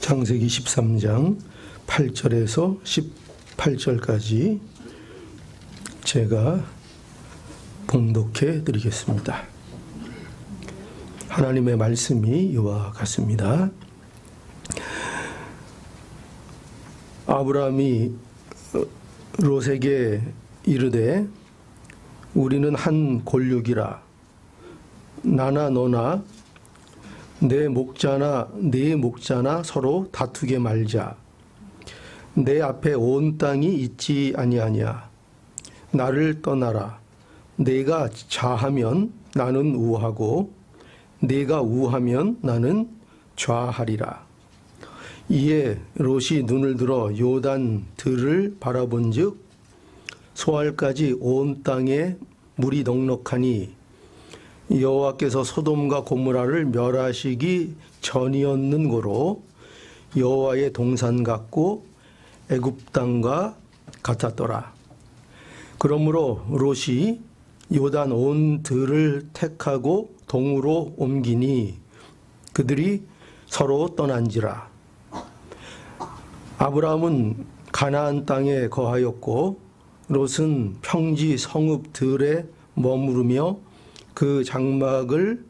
창세기 13장 8절에서 18절까지 제가 봉독해 드리겠습니다. 하나님의 말씀이 이와 같습니다. 아브라함이 롯에게 이르되 우리는 한 골육이라 나나 너나 내 목자나 네 목자나 서로 다투게 말자. 내 앞에 온 땅이 있지 아니하냐. 나를 떠나라. 내가 좌하면 나는 우하고 내가 우하면 나는 좌하리라. 이에 롯이 눈을 들어 요단 들을 바라본즉 소알까지 온 땅에 물이 넉넉하니 여호와께서 소돔과 고모라를 멸하시기 전이었는 고로 여호와의 동산 같고 애굽 땅과 같았더라. 그러므로 롯이 요단 온 들을 택하고 동으로 옮기니 그들이 서로 떠난지라. 아브라함은 가나안 땅에 거하였고 롯은 평지 성읍 들에 머무르며 그 장막을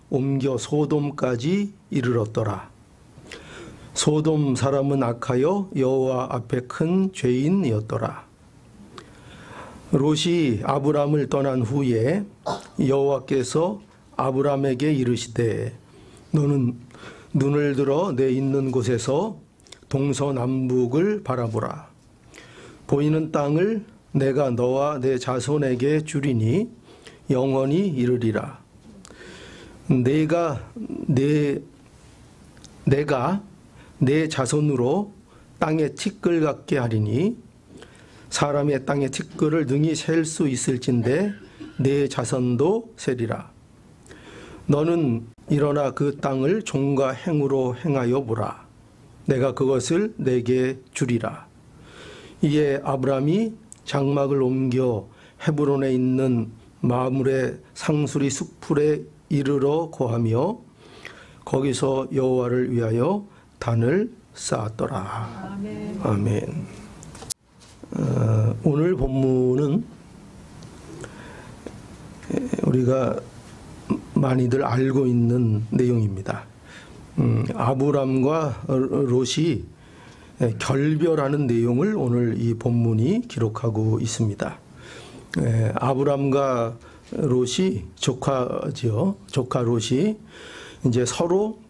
옮겨 소돔까지 이르렀더라. 소돔 사람은 악하여 여호와 앞에 큰 죄인이었더라. 롯이 아브람을 떠난 후에 여호와께서 아브람에게 이르시되 너는 눈을 들어 내 있는 곳에서 동서남북을 바라보라. 보이는 땅을 내가 너와 내 자손에게 주리니 영원히 이르리라. 내가 내 자손으로 땅의 티끌 같게 하리니 사람의 땅의 티끌을 능히 셀 수 있을진데 내 자손도 세리라. 너는 일어나 그 땅을 종과 행으로 행하여 보라. 내가 그것을 내게 주리라. 이에 아브람이 장막을 옮겨 헤브론에 있는 마므레 상수리 숲풀에 이르러 거하며 거기서 여호와를 위하여 단을 쌓았더라. 아멘. 아멘. 오늘 본문은 우리가 많이들 알고 있는 내용입니다. 아브람과 롯이 결별하는 내용을 오늘 이 본문이 기록하고 있습니다. 아브람과 롯이 조카죠. 조카 롯이 이제 서로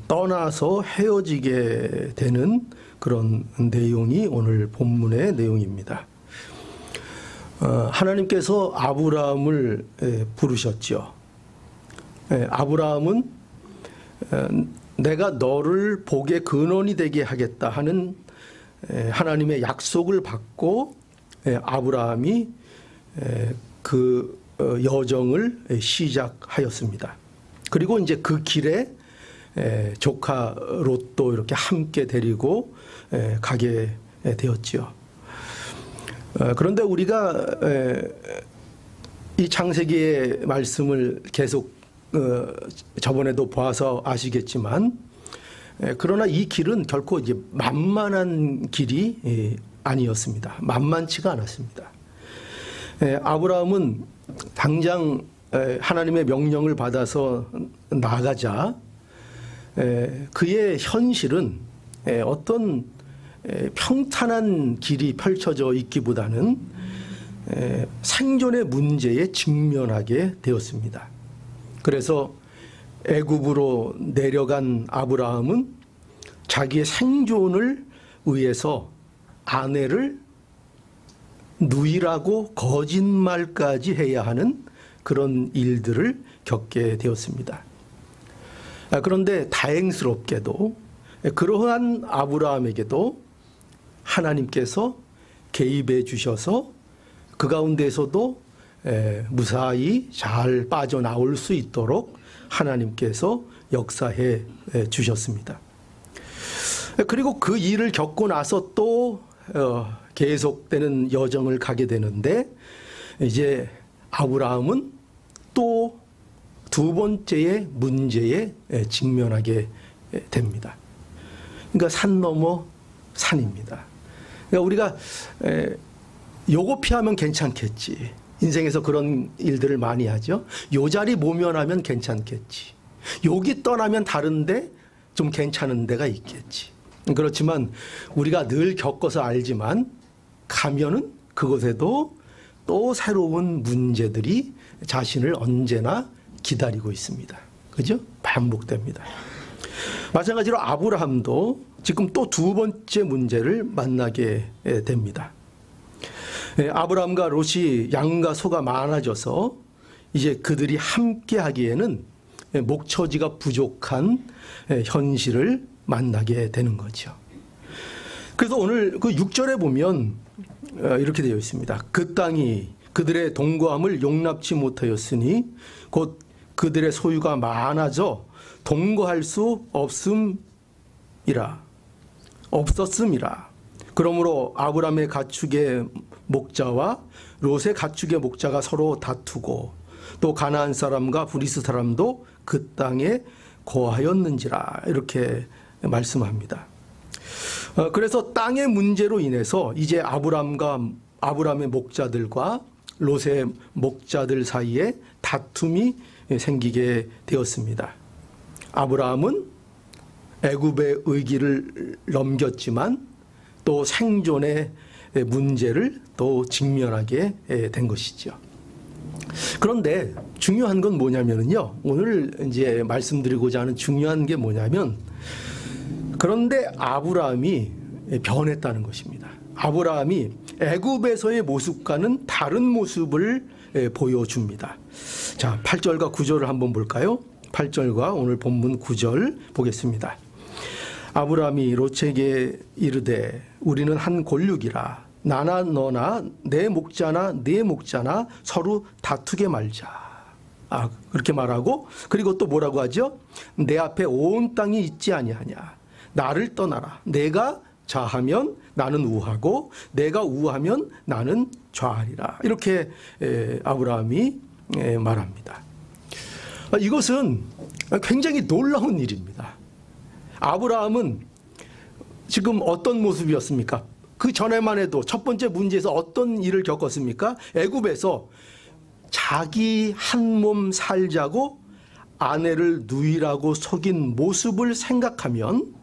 떠나서 헤어지게 되는 그런 내용이 오늘 본문의 내용입니다. 하나님께서 아브람을 부르셨죠. 아브람은 내가 너를 복의 근원이 되게 하겠다 하는 하나님의 약속을 받고 아브라함이 그 여정을 시작하였습니다. 그리고 이제 그 길에 조카 롯도 이렇게 함께 데리고 가게 되었지요. 그런데 우리가 이 창세기의 말씀을 계속 저번에도 보아서 아시겠지만 그러나 이 길은 결코 이제 만만한 길이 아니었습니다. 만만치가 않았습니다. 아브라함은 당장 하나님의 명령을 받아서 나가자 그의 현실은 어떤 평탄한 길이 펼쳐져 있기보다는 생존의 문제에 직면하게 되었습니다. 그래서 애굽으로 내려간 아브라함은 자기의 생존을 위해서 아내를 누이라고 거짓말까지 해야 하는 그런 일들을 겪게 되었습니다. 그런데 다행스럽게도 그러한 아브라함에게도 하나님께서 개입해 주셔서 그 가운데서도 무사히 잘 빠져나올 수 있도록 하나님께서 역사해 주셨습니다. 그리고 그 일을 겪고 나서 또 계속되는 여정을 가게 되는데 이제 아브라함은 또 두 번째의 문제에 직면하게 됩니다. 그러니까 산 넘어 산입니다. 그러니까 우리가 요거 피하면 괜찮겠지. 인생에서 그런 일들을 많이 하죠. 요 자리 모면하면 괜찮겠지. 여기 떠나면 다른데 좀 괜찮은 데가 있겠지. 그렇지만 우리가 늘 겪어서 알지만 가면은 그곳에도 또 새로운 문제들이 자신을 언제나 기다리고 있습니다. 그죠? 반복됩니다. 마찬가지로 아브라함도 지금 또 두 번째 문제를 만나게 됩니다. 아브라함과 롯이 양과 소가 많아져서 이제 그들이 함께 하기에는 목처지가 부족한 현실을 만나게 되는 거죠. 그래서 오늘 그 6절에 보면 이렇게 되어 있습니다. 그 땅이 그들의 동거함을 용납치 못하였으니 곧 그들의 소유가 많아져 동거할 수 없었음이라. 그러므로 아브라함의 가축의 목자와 롯의 가축의 목자가 서로 다투고 또 가나안 사람과 브리스 사람도 그 땅에 거하였는지라 이렇게 말씀합니다. 그래서 땅의 문제로 인해서 이제 아브라함의 목자들과 롯의 목자들 사이에 다툼이 생기게 되었습니다. 아브라함은 애굽의 의기를 넘겼지만 또 생존의 문제를 또 직면하게 된 것이죠. 그런데 중요한 건 뭐냐면요. 오늘 이제 말씀드리고자 하는 중요한 게 뭐냐면 그런데 아브라함이 변했다는 것입니다. 아브라함이 애굽에서의 모습과는 다른 모습을 보여줍니다. 자, 8절과 9절을 한번 볼까요? 8절과 오늘 본문 9절 보겠습니다. 아브라함이 롯에게 이르되 우리는 한 골육이라 나나 너나 내 목자나 네 목자나 서로 다투게 말자. 그렇게 말하고 그리고 또 뭐라고 하죠? 내 앞에 온 땅이 있지 아니하냐. 나를 떠나라. 내가 좌하면 나는 우하고 내가 우하면 나는 좌하리라. 이렇게 아브라함이 말합니다. 이것은 굉장히 놀라운 일입니다. 아브라함은 지금 어떤 모습이었습니까? 그 전에만 해도 첫 번째 문제에서 어떤 일을 겪었습니까? 애굽에서 자기 한 몸 살자고 아내를 누이라고 속인 모습을 생각하면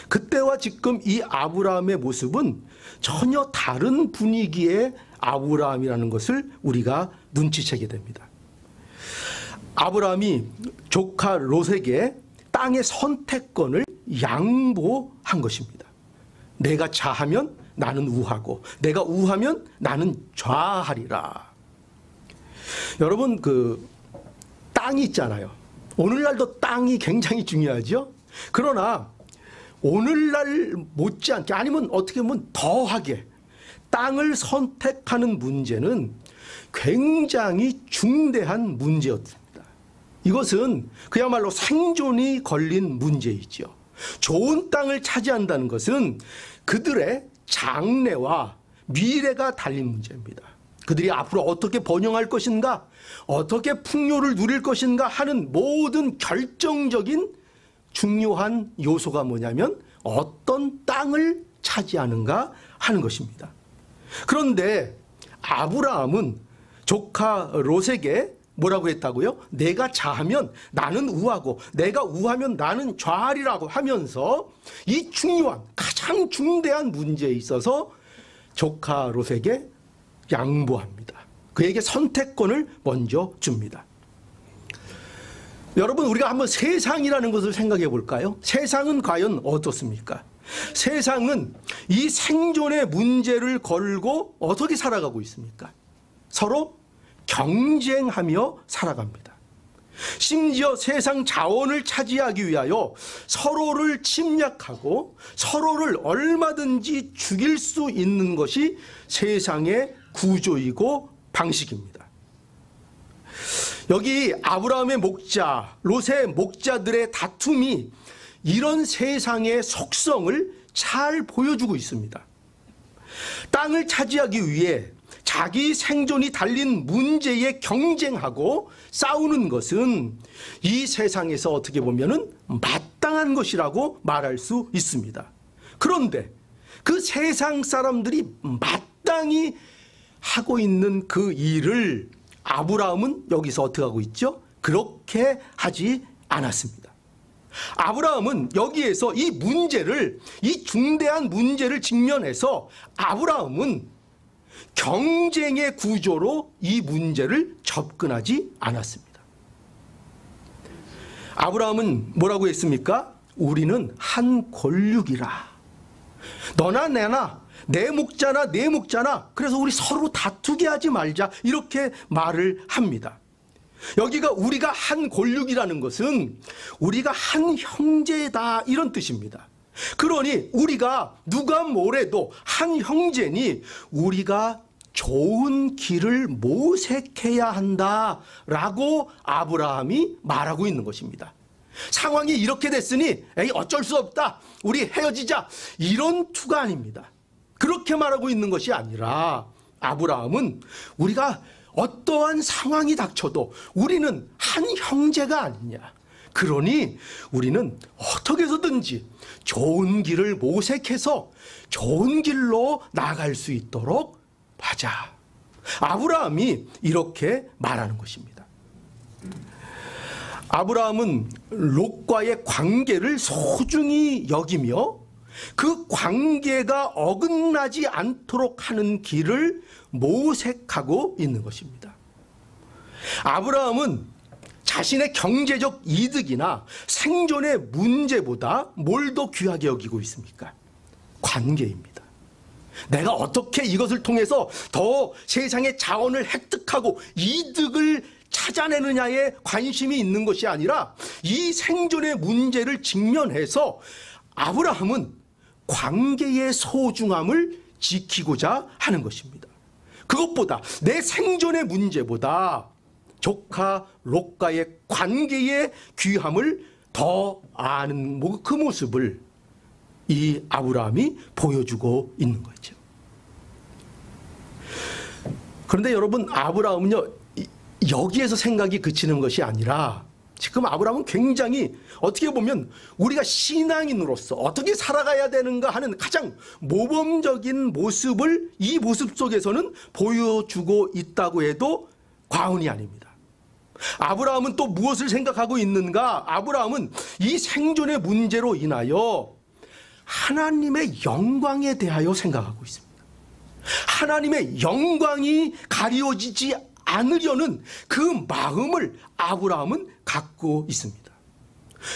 그때와 지금 이 아브라함의 모습은 전혀 다른 분위기의 아브라함이라는 것을 우리가 눈치채게 됩니다. 아브라함이 조카 롯에게 땅의 선택권을 양보한 것입니다. 내가 좌하면 나는 우하고 내가 우하면 나는 좌하리라. 여러분 그 땅이 있잖아요. 오늘날도 땅이 굉장히 중요하죠. 그러나 오늘날 못지않게 아니면 어떻게 보면 더하게 땅을 선택하는 문제는 굉장히 중대한 문제였습니다. 이것은 그야말로 생존이 걸린 문제이죠. 좋은 땅을 차지한다는 것은 그들의 장래와 미래가 달린 문제입니다. 그들이 앞으로 어떻게 번영할 것인가, 어떻게 풍요를 누릴 것인가 하는 모든 결정적인 중요한 요소가 뭐냐면 어떤 땅을 차지하는가 하는 것입니다. 그런데 아브라함은 조카 롯에게 뭐라고 했다고요? 내가 좌하면 나는 우하고 내가 우하면 나는 좌하리라고 하면서 이 중요한 가장 중대한 문제에 있어서 조카 롯에게 양보합니다. 그에게 선택권을 먼저 줍니다. 여러분 우리가 한번 세상이라는 것을 생각해 볼까요? 세상은 과연 어떻습니까? 세상은 이 생존의 문제를 걸고 어떻게 살아가고 있습니까? 서로 경쟁하며 살아갑니다. 심지어 세상 자원을 차지하기 위하여 서로를 침략하고 서로를 얼마든지 죽일 수 있는 것이 세상의 구조이고 방식입니다. 여기 아브라함의 목자, 롯의 목자들의 다툼이 이런 세상의 속성을 잘 보여주고 있습니다. 땅을 차지하기 위해 자기 생존이 달린 문제에 경쟁하고 싸우는 것은 이 세상에서 어떻게 보면은 마땅한 것이라고 말할 수 있습니다. 그런데 그 세상 사람들이 마땅히 하고 있는 그 일을 아브라함은 여기서 어떻게 하고 있죠? 그렇게 하지 않았습니다. 아브라함은 여기에서 이 문제를, 이 중대한 문제를 직면해서 아브라함은 경쟁의 구조로 이 문제를 접근하지 않았습니다. 아브라함은 뭐라고 했습니까? 우리는 한 권력이라. 너나 내나, 내 목자나 내 목자나, 그래서 우리 서로 다투게 하지 말자, 이렇게 말을 합니다. 여기가 우리가 한 권력이라는 것은 우리가 한 형제다, 이런 뜻입니다. 그러니 우리가 누가 뭐래도 한 형제니 우리가 좋은 길을 모색해야 한다라고 아브라함이 말하고 있는 것입니다. 상황이 이렇게 됐으니 에이 어쩔 수 없다, 우리 헤어지자, 이런 투가 아닙니다. 그렇게 말하고 있는 것이 아니라 아브라함은 우리가 어떠한 상황이 닥쳐도 우리는 한 형제가 아니냐, 그러니 우리는 어떻게 해서든지 좋은 길을 모색해서 좋은 길로 나갈 수 있도록 하자. 아브라함이 이렇게 말하는 것입니다. 아브라함은 롯과의 관계를 소중히 여기며 그 관계가 어긋나지 않도록 하는 길을 모색하고 있는 것입니다. 아브라함은 자신의 경제적 이득이나 생존의 문제보다 뭘 더 귀하게 여기고 있습니까? 관계입니다. 내가 어떻게 이것을 통해서 더 세상의 자원을 획득하고 이득을 찾아내느냐에 관심이 있는 것이 아니라 이 생존의 문제를 직면해서 아브라함은 관계의 소중함을 지키고자 하는 것입니다. 그것보다, 내 생존의 문제보다 조카 롯과의 관계의 귀함을 더 아는 그 모습을 이 아브라함이 보여주고 있는 거죠. 그런데 여러분, 아브라함은요, 여기에서 생각이 그치는 것이 아니라 지금 아브라함은 굉장히 어떻게 보면 우리가 신앙인으로서 어떻게 살아가야 되는가 하는 가장 모범적인 모습을 이 모습 속에서는 보여주고 있다고 해도 과언이 아닙니다. 아브라함은 또 무엇을 생각하고 있는가? 아브라함은 이 생존의 문제로 인하여 하나님의 영광에 대하여 생각하고 있습니다. 하나님의 영광이 가려지지 않으려는 그 마음을 아브라함은 갖고 있습니다.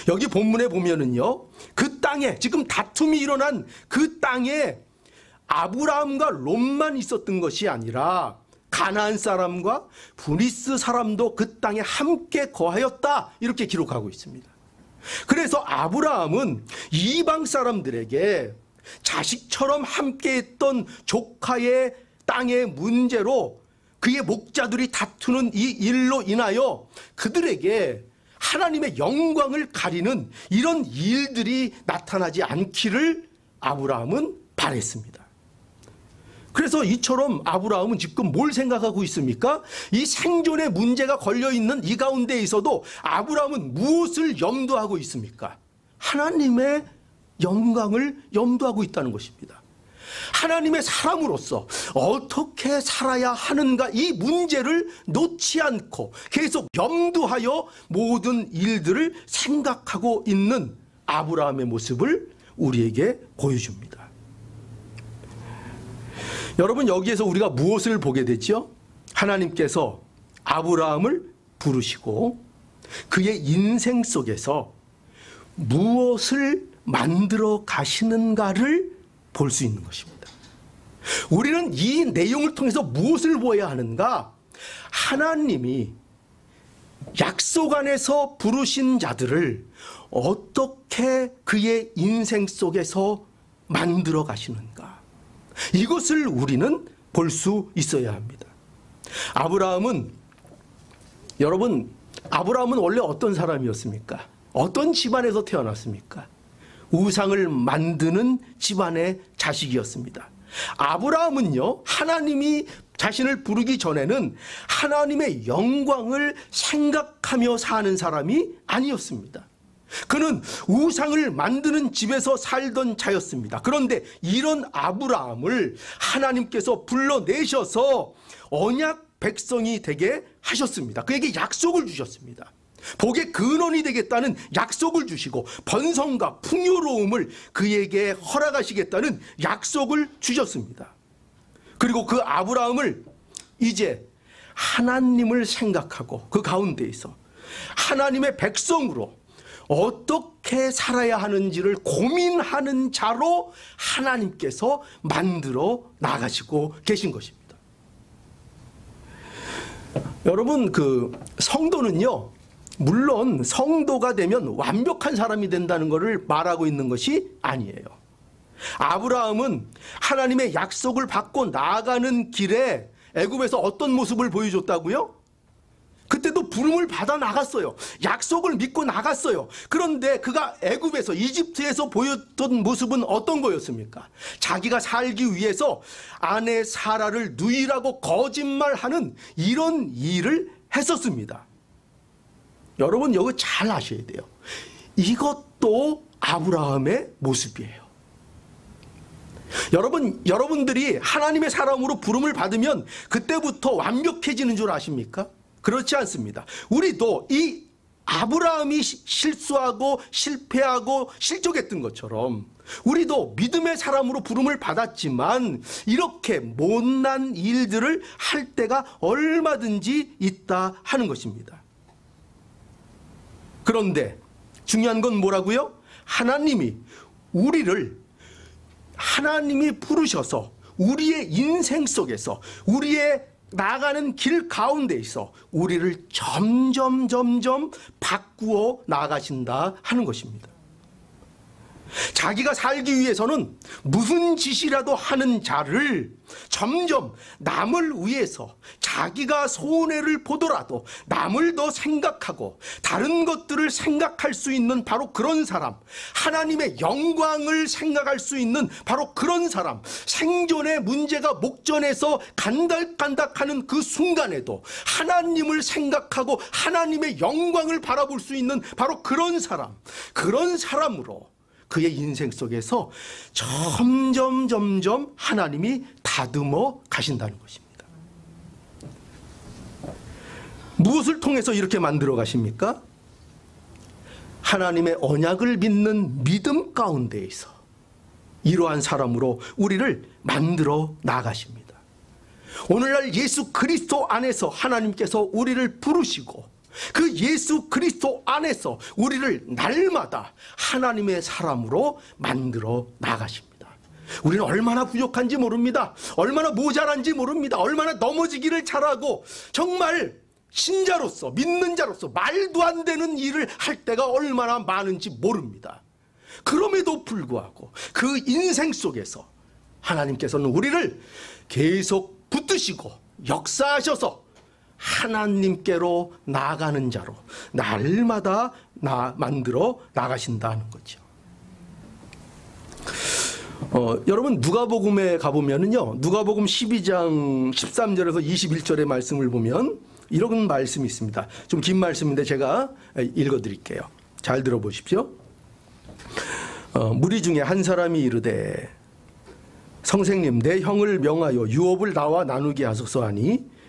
여기 본문에 보면은요, 그 땅에 지금 다툼이 일어난 그 땅에 아브라함과 롯만 있었던 것이 아니라 가나안 사람과 브리스 사람도 그 땅에 함께 거하였다, 이렇게 기록하고 있습니다. 그래서 아브라함은 이방 사람들에게 자식처럼 함께했던 조카의 땅의 문제로 그의 목자들이 다투는 이 일로 인하여 그들에게 하나님의 영광을 가리는 이런 일들이 나타나지 않기를 아브라함은 바랬습니다. 그래서 이처럼 아브라함은 지금 뭘 생각하고 있습니까? 이 생존의 문제가 걸려있는 이 가운데 있어도 아브라함은 무엇을 염두하고 있습니까? 하나님의 영광을 염두하고 있다는 것입니다. 하나님의 사람으로서 어떻게 살아야 하는가, 이 문제를 놓지 않고 계속 염두하여 모든 일들을 생각하고 있는 아브라함의 모습을 우리에게 보여줍니다. 여러분, 여기에서 우리가 무엇을 보게 되죠? 하나님께서 아브라함을 부르시고 그의 인생 속에서 무엇을 만들어 가시는가를 볼 수 있는 것입니다. 우리는 이 내용을 통해서 무엇을 보아야 하는가? 하나님이 약속 안에서 부르신 자들을 어떻게 그의 인생 속에서 만들어 가시는가, 이것을 우리는 볼 수 있어야 합니다. 여러분, 아브라함은 원래 어떤 사람이었습니까? 어떤 집안에서 태어났습니까? 우상을 만드는 집안의 자식이었습니다. 아브라함은요, 하나님이 자신을 부르기 전에는 하나님의 영광을 생각하며 사는 사람이 아니었습니다. 그는 우상을 만드는 집에서 살던 자였습니다. 그런데 이런 아브라함을 하나님께서 불러내셔서 언약 백성이 되게 하셨습니다. 그에게 약속을 주셨습니다. 복의 근원이 되겠다는 약속을 주시고 번성과 풍요로움을 그에게 허락하시겠다는 약속을 주셨습니다. 그리고 그 아브라함을 이제 하나님을 생각하고 그 가운데에서 하나님의 백성으로 어떻게 살아야 하는지를 고민하는 자로 하나님께서 만들어 나가시고 계신 것입니다. 여러분, 그 성도는요, 물론 성도가 되면 완벽한 사람이 된다는 것을 말하고 있는 것이 아니에요. 아브라함은 하나님의 약속을 받고 나아가는 길에 애굽에서 어떤 모습을 보여줬다고요? 그때도 부름을 받아 나갔어요. 약속을 믿고 나갔어요. 그런데 그가 애굽에서, 이집트에서 보였던 모습은 어떤 거였습니까? 자기가 살기 위해서 아내 사라를 누이라고 거짓말하는 이런 일을 했었습니다. 여러분, 이거 잘 아셔야 돼요. 이것도 아브라함의 모습이에요. 여러분들이 하나님의 사람으로 부름을 받으면 그때부터 완벽해지는 줄 아십니까? 그렇지 않습니다. 우리도 이 아브라함이 실수하고 실패하고 실족했던 것처럼 우리도 믿음의 사람으로 부름을 받았지만 이렇게 못난 일들을 할 때가 얼마든지 있다 하는 것입니다. 그런데 중요한 건 뭐라고요? 하나님이 부르셔서 우리의 인생 속에서, 우리의 나가는 길 가운데에서 우리를 점점 바꾸어 나가신다 하는 것입니다. 자기가 살기 위해서는 무슨 짓이라도 하는 자를 점점 남을 위해서 자기가 손해를 보더라도 남을 더 생각하고 다른 것들을 생각할 수 있는 바로 그런 사람, 하나님의 영광을 생각할 수 있는 바로 그런 사람, 생존의 문제가 목전에서 간닥간닥하는 그 순간에도 하나님을 생각하고 하나님의 영광을 바라볼 수 있는 바로 그런 사람, 그런 사람으로 그의 인생 속에서 점점 하나님이 다듬어 가신다는 것입니다. 무엇을 통해서 이렇게 만들어 가십니까? 하나님의 언약을 믿는 믿음 가운데에서 이러한 사람으로 우리를 만들어 나가십니다. 오늘날 예수 그리스도 안에서 하나님께서 우리를 부르시고 그 예수 그리스도 안에서 우리를 날마다 하나님의 사람으로 만들어 나가십니다. 우리는 얼마나 부족한지 모릅니다. 얼마나 모자란지 모릅니다. 얼마나 넘어지기를 잘하고 정말 신자로서, 믿는 자로서 말도 안 되는 일을 할 때가 얼마나 많은지 모릅니다. 그럼에도 불구하고 그 인생 속에서 하나님께서는 우리를 계속 붙드시고 역사하셔서 하나님께로 나아가는 자로 날마다 만들어 나가신다는 거죠. 여러분, 누가복음에 가보면은요, 누가복음 12장 13절에서 21절의 말씀을 보면 이런 말씀이 있습니다. 좀 긴 말씀인데 제가 읽어드릴게요. 잘 들어보십시오. 무리 중에 한 사람이 이르되 선생님, 내 형을 명하여 유업을 나와 나누게 하소서 하니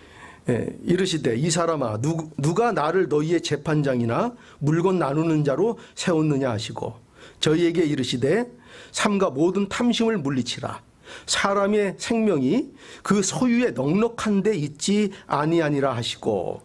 이르시되 이 사람아, 누가 나를 너희의 재판장이나 물건 나누는 자로 세웠느냐 하시고 저희에게 이르시되 삼가 모든 탐심을 물리치라. 사람의 생명이 그 소유에 넉넉한 데 있지 아니하니라 하시고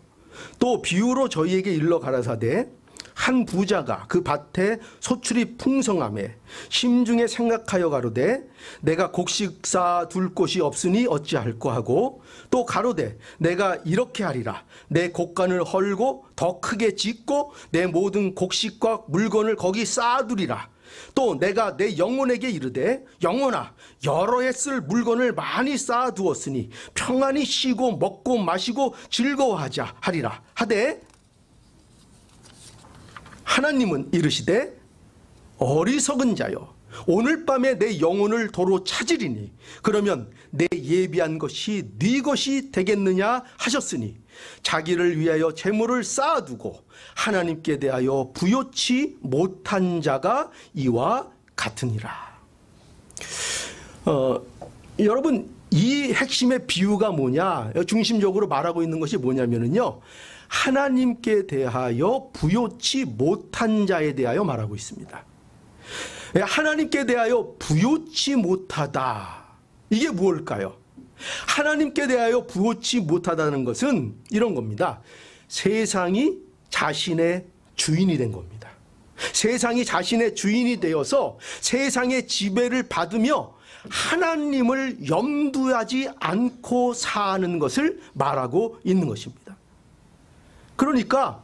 또 비유로 저희에게 일러 가라사대 한 부자가 그 밭에 소출이 풍성함에 심중에 생각하여 가로되 내가 곡식 쌓아둘 곳이 없으니 어찌할꼬 하고 또 가로되 내가 이렇게 하리라. 내 곡간을 헐고 더 크게 짓고 내 모든 곡식과 물건을 거기 쌓아두리라. 또 내가 내 영혼에게 이르되 영혼아, 여러 해 쓸 물건을 많이 쌓아두었으니 평안히 쉬고 먹고 마시고 즐거워하자 하리라 하되 하나님은 이르시되 어리석은 자여, 오늘 밤에 내 영혼을 도로 찾으리니 그러면 내 예비한 것이 네 것이 되겠느냐 하셨으니 자기를 위하여 재물을 쌓아두고 하나님께 대하여 부요치 못한 자가 이와 같으니라. 여러분, 이 핵심의 비유가 뭐냐, 중심적으로 말하고 있는 것이 뭐냐면요, 하나님께 대하여 부요치 못한 자에 대하여 말하고 있습니다. 하나님께 대하여 부요치 못하다, 이게 무엇일까요? 하나님께 대하여 부요치 못하다는 것은 이런 겁니다. 세상이 자신의 주인이 된 겁니다. 세상이 자신의 주인이 되어서 세상의 지배를 받으며 하나님을 염두하지 않고 사는 것을 말하고 있는 것입니다. 그러니까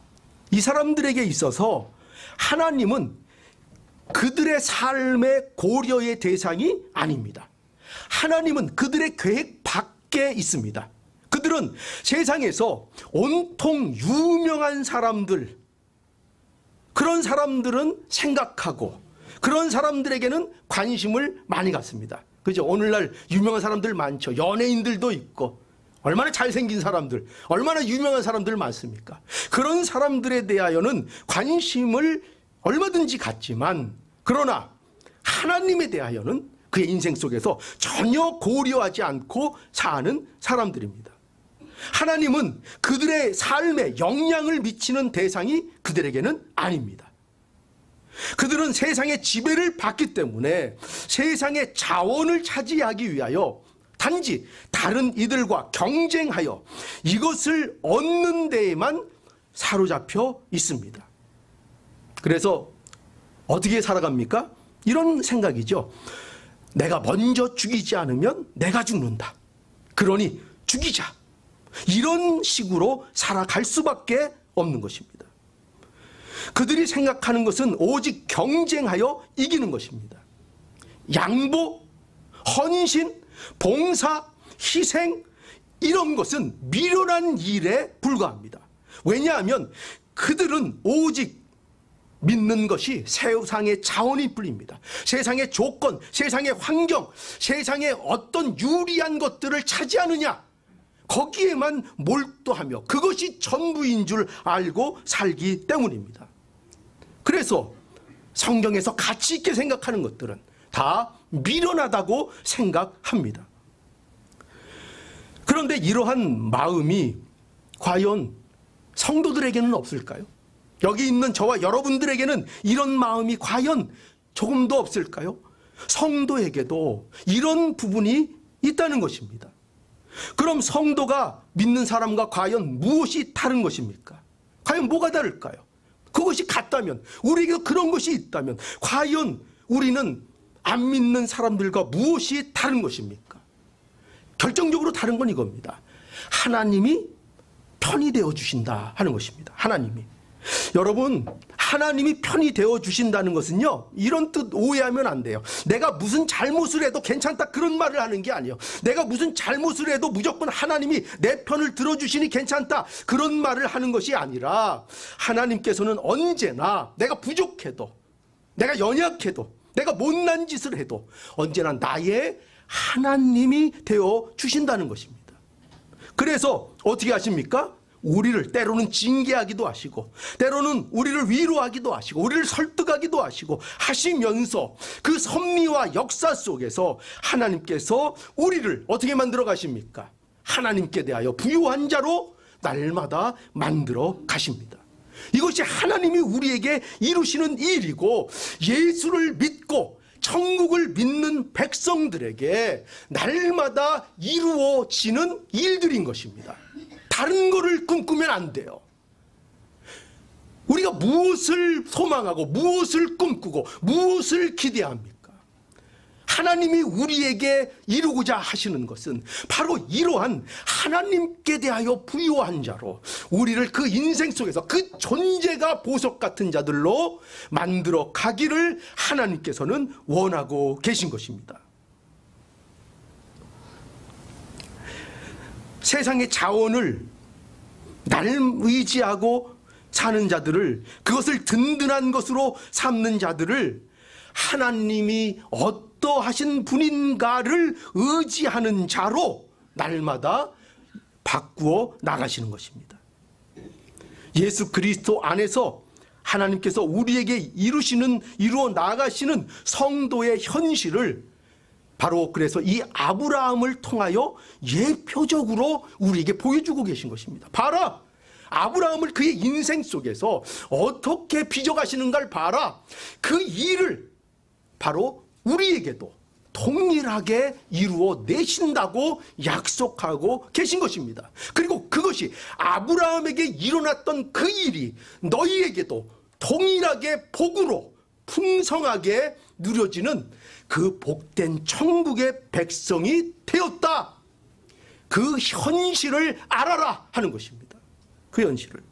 이 사람들에게 있어서 하나님은 그들의 삶의 고려의 대상이 아닙니다. 하나님은 그들의 계획 밖에 있습니다. 그들은 세상에서 온통 유명한 사람들, 그런 사람들은 생각하고 그런 사람들에게는 관심을 많이 갖습니다. 그죠? 오늘날 유명한 사람들 많죠. 연예인들도 있고, 얼마나 잘생긴 사람들, 얼마나 유명한 사람들 많습니까? 그런 사람들에 대하여는 관심을 얼마든지 갖지만, 그러나 하나님에 대하여는 그의 인생 속에서 전혀 고려하지 않고 사는 사람들입니다. 하나님은 그들의 삶에 영향을 미치는 대상이 그들에게는 아닙니다. 그들은 세상의 지배를 받기 때문에 세상의 자원을 차지하기 위하여 단지 다른 이들과 경쟁하여 이것을 얻는 데에만 사로잡혀 있습니다. 그래서 어떻게 살아갑니까? 이런 생각이죠. 내가 먼저 죽이지 않으면 내가 죽는다. 그러니 죽이자. 이런 식으로 살아갈 수밖에 없는 것입니다. 그들이 생각하는 것은 오직 경쟁하여 이기는 것입니다. 양보, 헌신, 봉사, 희생, 이런 것은 미련한 일에 불과합니다. 왜냐하면 그들은 오직 믿는 것이 세상의 자원이 뿐입니다. 세상의 조건, 세상의 환경, 세상의 어떤 유리한 것들을 차지하느냐, 거기에만 몰두하며 그것이 전부인 줄 알고 살기 때문입니다. 그래서 성경에서 가치 있게 생각하는 것들은 다 미련하다고 생각합니다. 그런데 이러한 마음이 과연 성도들에게는 없을까요? 여기 있는 저와 여러분들에게는 이런 마음이 과연 조금도 없을까요? 성도에게도 이런 부분이 있다는 것입니다. 그럼 성도가 믿는 사람과 과연 무엇이 다른 것입니까? 과연 뭐가 다를까요? 그것이 같다면, 우리에게도 그런 것이 있다면 과연 우리는 안 믿는 사람들과 무엇이 다른 것입니까? 결정적으로 다른 건 이겁니다. 하나님이 편이 되어 주신다 하는 것입니다. 하나님이. 여러분, 하나님이 편이 되어 주신다는 것은요, 이런 뜻 오해하면 안 돼요. 내가 무슨 잘못을 해도 괜찮다, 그런 말을 하는 게 아니에요. 내가 무슨 잘못을 해도 무조건 하나님이 내 편을 들어주시니 괜찮다, 그런 말을 하는 것이 아니라, 하나님께서는 언제나 내가 부족해도, 내가 연약해도, 내가 못난 짓을 해도 언제나 나의 하나님이 되어 주신다는 것입니다. 그래서 어떻게 하십니까? 우리를 때로는 징계하기도 하시고, 때로는 우리를 위로하기도 하시고, 우리를 설득하기도 하시면서 그 섭리와 역사 속에서 하나님께서 우리를 어떻게 만들어 가십니까? 하나님께 대하여 부유한 자로 날마다 만들어 가십니다. 이것이 하나님이 우리에게 이루시는 일이고, 예수를 믿고 천국을 믿는 백성들에게 날마다 이루어지는 일들인 것입니다. 다른 거를 꿈꾸면 안 돼요. 우리가 무엇을 소망하고 무엇을 꿈꾸고 무엇을 기대합니까? 하나님이 우리에게 이루고자 하시는 것은 바로 이러한 하나님께 대하여 부유한 자로 우리를 그 인생 속에서 그 존재가 보석 같은 자들로 만들어 가기를 하나님께서는 원하고 계신 것입니다. 세상의 자원을 나를 의지하고 사는 자들을, 그것을 든든한 것으로 삼는 자들을 하나님이 어떠하신 분인가를 의지하는 자로 날마다 바꾸어 나가시는 것입니다. 예수 그리스도 안에서 하나님께서 우리에게 이루어 나가시는 성도의 현실을 바로 그래서 이 아브라함을 통하여 예표적으로 우리에게 보여주고 계신 것입니다. 봐라, 아브라함을 그의 인생 속에서 어떻게 빚어가시는가를 봐라. 그 일을 바로 우리에게도 동일하게 이루어 내신다고 약속하고 계신 것입니다. 그리고 그것이 아브라함에게 일어났던 그 일이 너희에게도 동일하게 복으로 풍성하게 누려지는 그 복된 천국의 백성이 되었다. 그 현실을 알아라 하는 것입니다. 그 현실을.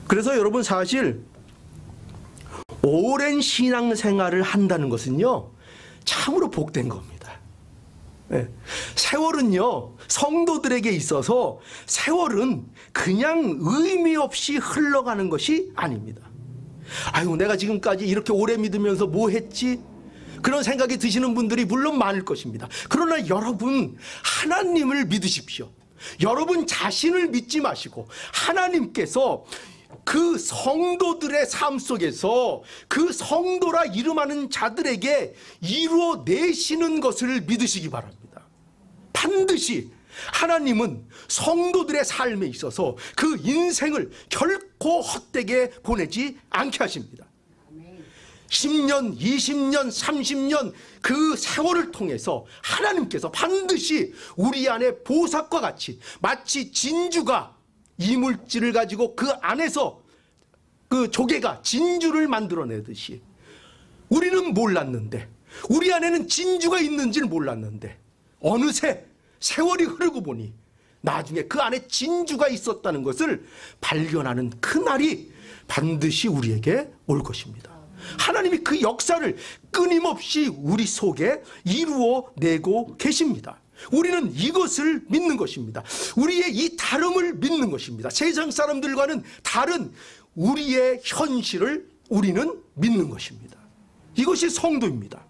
그래서 여러분, 사실 오랜 신앙생활을 한다는 것은요, 참으로 복된 겁니다. 세월은요, 성도들에게 있어서 세월은 그냥 의미 없이 흘러가는 것이 아닙니다. 아유, 내가 지금까지 이렇게 오래 믿으면서 뭐 했지? 그런 생각이 드시는 분들이 물론 많을 것입니다. 그러나 여러분, 하나님을 믿으십시오. 여러분 자신을 믿지 마시고 하나님께서 그 성도들의 삶 속에서 그 성도라 이름하는 자들에게 이루어 내시는 것을 믿으시기 바랍니다. 반드시 하나님은 성도들의 삶에 있어서 그 인생을 결코 헛되게 보내지 않게 하십니다. 10년, 20년, 30년 그 세월을 통해서 하나님께서 반드시 우리 안에 보석과 같이 마치 진주가 이물질을 가지고 그 안에서 그 조개가 진주를 만들어내듯이 우리는 몰랐는데, 우리 안에는 진주가 있는지를 몰랐는데 어느새 세월이 흐르고 보니 나중에 그 안에 진주가 있었다는 것을 발견하는 그날이 반드시 우리에게 올 것입니다. 하나님이 그 역사를 끊임없이 우리 속에 이루어내고 계십니다. 우리는 이것을 믿는 것입니다. 우리의 이 다름을 믿는 것입니다. 세상 사람들과는 다른 우리의 현실을 우리는 믿는 것입니다. 이것이 성도입니다.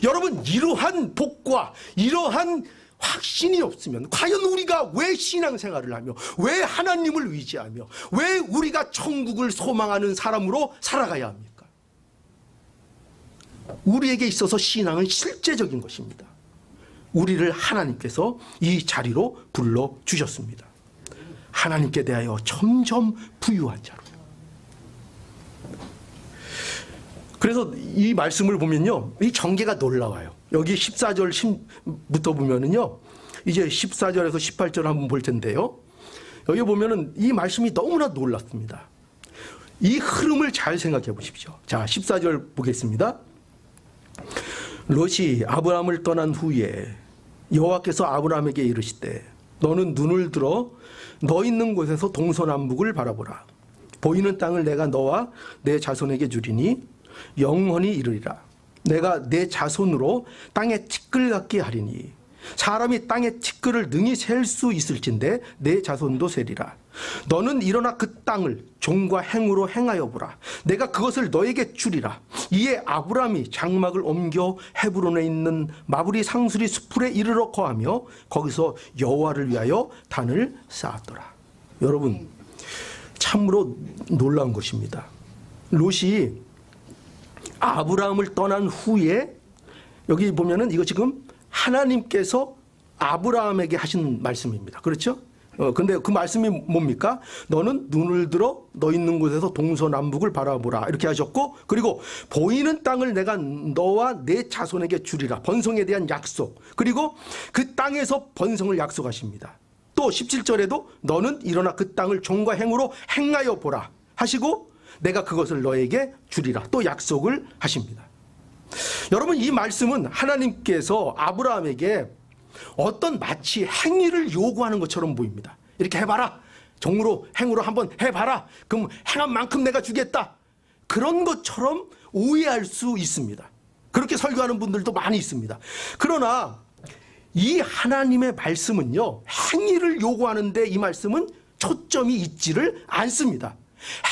여러분, 이러한 복과 이러한 확신이 없으면 과연 우리가 왜 신앙생활을 하며 왜 하나님을 의지하며 왜 우리가 천국을 소망하는 사람으로 살아가야 합니까? 우리에게 있어서 신앙은 실제적인 것입니다. 우리를 하나님께서 이 자리로 불러주셨습니다. 하나님께 대하여 점점 부유한 자로. 그래서 이 말씀을 보면요, 이 전개가 놀라워요. 여기 14절부터 보면은요, 이제 14절에서 18절 한번 볼 텐데요, 여기 보면은 이 말씀이 너무나 놀랍습니다. 이 흐름을 잘 생각해 보십시오. 자, 14절 보겠습니다. 롯이 아브라함을 떠난 후에 여호와께서 아브라함에게 이르시되 너는 눈을 들어 너 있는 곳에서 동서남북을 바라보라. 보이는 땅을 내가 너와 내 자손에게 주리니 영원히 이르리라. 내가 내 자손으로 땅에 티끌 같게 하리니 사람이 땅의 티끌을 능히 셀 수 있을진데 내 자손도 세리라. 너는 일어나 그 땅을 종과 행으로 행하여 보라. 내가 그것을 너에게 주리라. 이에 아브라함이 장막을 옮겨 헤브론에 있는 마브리 상수리 수풀에 이르러 거하며 거기서 여호와를 위하여 단을 쌓았더라. 여러분, 참으로 놀라운 것입니다. 롯이 아브라함을 떠난 후에 여기 보면은 이거 지금 하나님께서 아브라함에게 하신 말씀입니다. 그렇죠? 근데 그 말씀이 뭡니까? 너는 눈을 들어 너 있는 곳에서 동서남북을 바라보라. 이렇게 하셨고, 그리고 보이는 땅을 내가 너와 내 자손에게 주리라. 번성에 대한 약속. 그리고 그 땅에서 번성을 약속하십니다. 또 17절에도 너는 일어나 그 땅을 종과 행으로 행하여 보라 하시고 내가 그것을 너에게 주리라. 또 약속을 하십니다. 여러분, 이 말씀은 하나님께서 아브라함에게 어떤 마치 행위를 요구하는 것처럼 보입니다. 이렇게 해봐라. 종으로 행으로 한번 해봐라. 그럼 행한 만큼 내가 주겠다. 그런 것처럼 오해할 수 있습니다. 그렇게 설교하는 분들도 많이 있습니다. 그러나 이 하나님의 말씀은요, 행위를 요구하는데 이 말씀은 초점이 있지를 않습니다.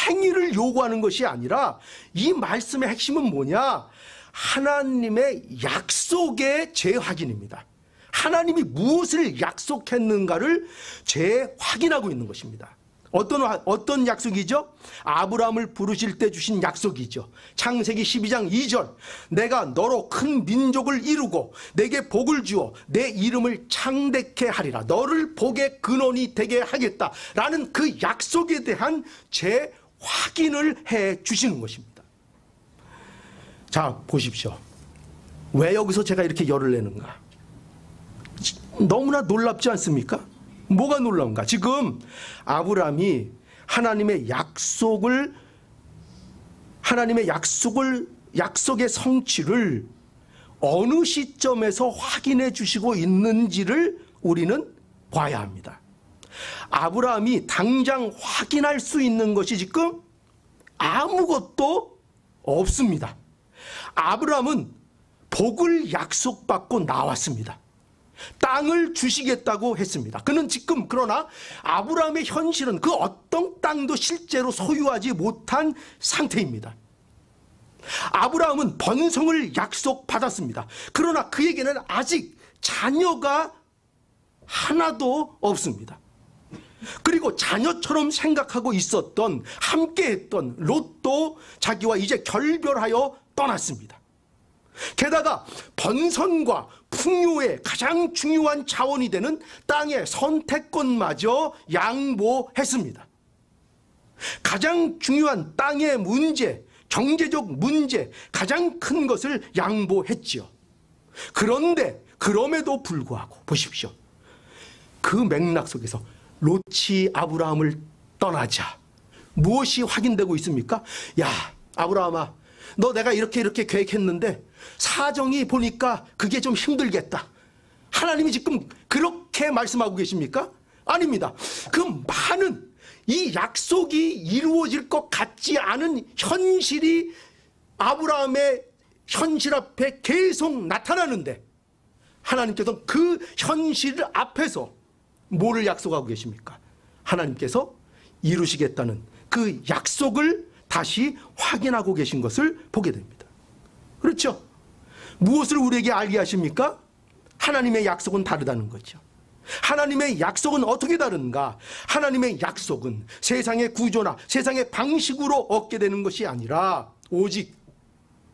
행위를 요구하는 것이 아니라 이 말씀의 핵심은 뭐냐? 하나님의 약속의 재확인입니다. 하나님이 무엇을 약속했는가를 재확인하고 있는 것입니다. 어떤 약속이죠? 아브라함을 부르실 때 주신 약속이죠. 창세기 12장 2절, 내가 너로 큰 민족을 이루고 내게 복을 주어 내 이름을 창대케 하리라. 너를 복의 근원이 되게 하겠다라는 그 약속에 대한 재확인을 해 주시는 것입니다. 자, 보십시오. 왜 여기서 제가 이렇게 열을 내는가? 너무나 놀랍지 않습니까? 뭐가 놀라운가? 지금 아브라함이 하나님의 약속의 성취를 어느 시점에서 확인해 주시고 있는지를 우리는 봐야 합니다. 아브라함이 당장 확인할 수 있는 것이 지금 아무것도 없습니다. 아브라함은 복을 약속받고 나왔습니다. 땅을 주시겠다고 했습니다. 그는 지금 그러나 아브라함의 현실은 그 어떤 땅도 실제로 소유하지 못한 상태입니다. 아브라함은 번성을 약속받았습니다. 그러나 그에게는 아직 자녀가 하나도 없습니다. 그리고 자녀처럼 생각하고 있었던, 함께했던 롯도 자기와 이제 결별하여 떠났습니다. 게다가 번성과 풍요의 가장 중요한 자원이 되는 땅의 선택권마저 양보했습니다. 가장 중요한 땅의 문제, 경제적 문제, 가장 큰 것을 양보했지요. 그런데 그럼에도 불구하고 보십시오. 그 맥락 속에서 롯이 아브라함을 떠나자 무엇이 확인되고 있습니까? 야, 아브라함아, 너 내가 이렇게 계획했는데 사정이 보니까 그게 좀 힘들겠다. 하나님이 지금 그렇게 말씀하고 계십니까? 아닙니다. 그 많은 이 약속이 이루어질 것 같지 않은 현실이 아브라함의 현실 앞에 계속 나타나는데 하나님께서 그 현실 앞에서 뭐를 약속하고 계십니까? 하나님께서 이루시겠다는 그 약속을 다시 확인하고 계신 것을 보게 됩니다. 그렇죠? 무엇을 우리에게 알게 하십니까? 하나님의 약속은 다르다는 거죠. 하나님의 약속은 어떻게 다른가? 하나님의 약속은 세상의 구조나 세상의 방식으로 얻게 되는 것이 아니라 오직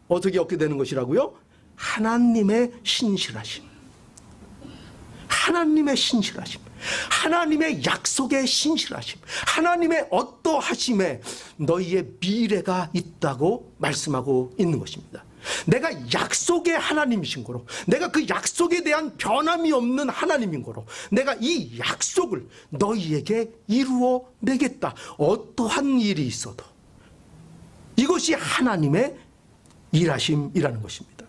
어떻게 얻게 되는 것이라고요? 하나님의 신실하심, 하나님의 신실하심, 하나님의 약속의 신실하심, 하나님의 어떠하심에 너희의 미래가 있다고 말씀하고 있는 것입니다. 내가 약속의 하나님이신 거로, 내가 그 약속에 대한 변함이 없는 하나님인 거로, 내가 이 약속을 너희에게 이루어 내겠다. 어떠한 일이 있어도. 이것이 하나님의 일하심이라는 것입니다.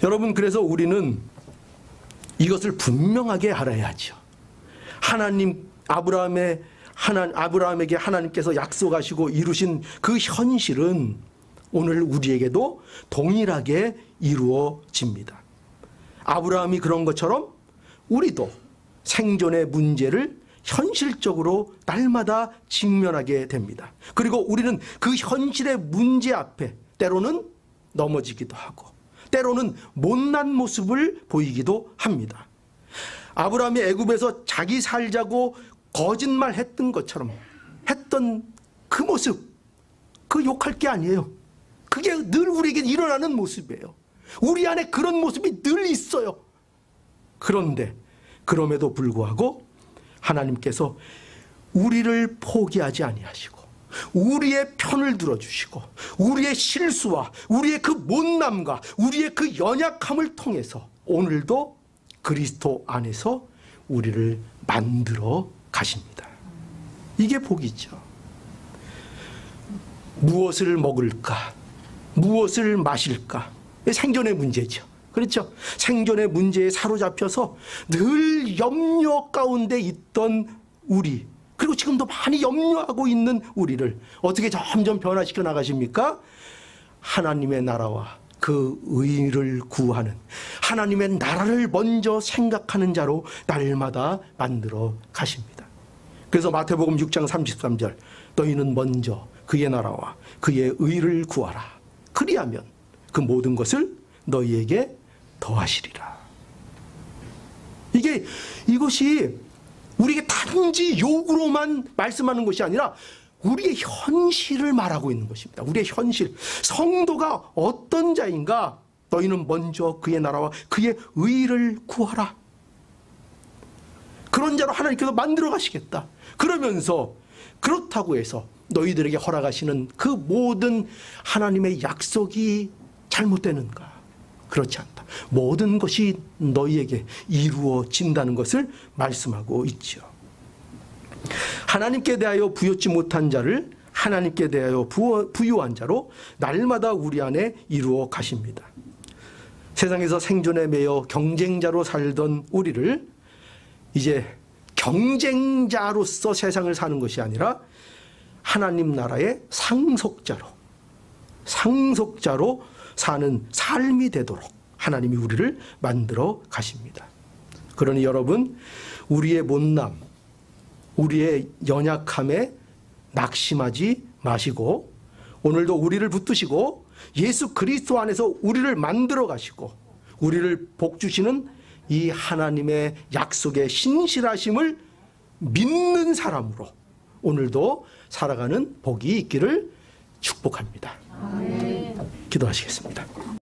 여러분, 그래서 우리는 이것을 분명하게 알아야죠. 아브라함에게 하나님께서 약속하시고 이루신 그 현실은 오늘 우리에게도 동일하게 이루어집니다. 아브라함이 그런 것처럼 우리도 생존의 문제를 현실적으로 날마다 직면하게 됩니다. 그리고 우리는 그 현실의 문제 앞에 때로는 넘어지기도 하고 때로는 못난 모습을 보이기도 합니다. 아브라함이 애굽에서 자기 살자고 거짓말했던 것처럼 했던 그 모습, 그 욕할 게 아니에요. 그게 늘 우리에게 일어나는 모습이에요. 우리 안에 그런 모습이 늘 있어요. 그런데 그럼에도 불구하고 하나님께서 우리를 포기하지 아니하시고 우리의 편을 들어주시고 우리의 실수와 우리의 그 못남과 우리의 그 연약함을 통해서 오늘도 그리스도 안에서 우리를 만들어 가십니다. 이게 복이죠. 무엇을 먹을까? 무엇을 마실까? 생존의 문제죠. 그렇죠? 생존의 문제에 사로잡혀서 늘 염려 가운데 있던 우리, 그리고 지금도 많이 염려하고 있는 우리를 어떻게 점점 변화시켜 나가십니까? 하나님의 나라와 그 의를 구하는, 하나님의 나라를 먼저 생각하는 자로 날마다 만들어 가십니다. 그래서 마태복음 6장 33절, 너희는 먼저 그의 나라와 그의 의를 구하라. 그리하면 그 모든 것을 너희에게 더하시리라. 이것이 우리에게 단지 욕으로만 말씀하는 것이 아니라 우리의 현실을 말하고 있는 것입니다. 우리의 현실. 성도가 어떤 자인가? 너희는 먼저 그의 나라와 그의 의를 구하라. 그런 자로 하나님께서 만들어 가시겠다. 그러면서 그렇다고 해서 너희들에게 허락하시는 그 모든 하나님의 약속이 잘못되는가? 그렇지 않다. 모든 것이 너희에게 이루어진다는 것을 말씀하고 있죠. 하나님께 대하여 부여치 못한 자를 하나님께 대하여 부유한 자로 날마다 우리 안에 이루어 가십니다. 세상에서 생존에 매여 경쟁자로 살던 우리를 이제 경쟁자로서 세상을 사는 것이 아니라 하나님 나라의 상속자로 사는 삶이 되도록 하나님이 우리를 만들어 가십니다. 그러니 여러분, 우리의 못남, 우리의 연약함에 낙심하지 마시고 오늘도 우리를 붙드시고 예수 그리스도 안에서 우리를 만들어 가시고 우리를 복 주시는 이 하나님의 약속의 신실하심을 믿는 사람으로 오늘도 살아가는 복이 있기를 축복합니다. 기도하시겠습니다.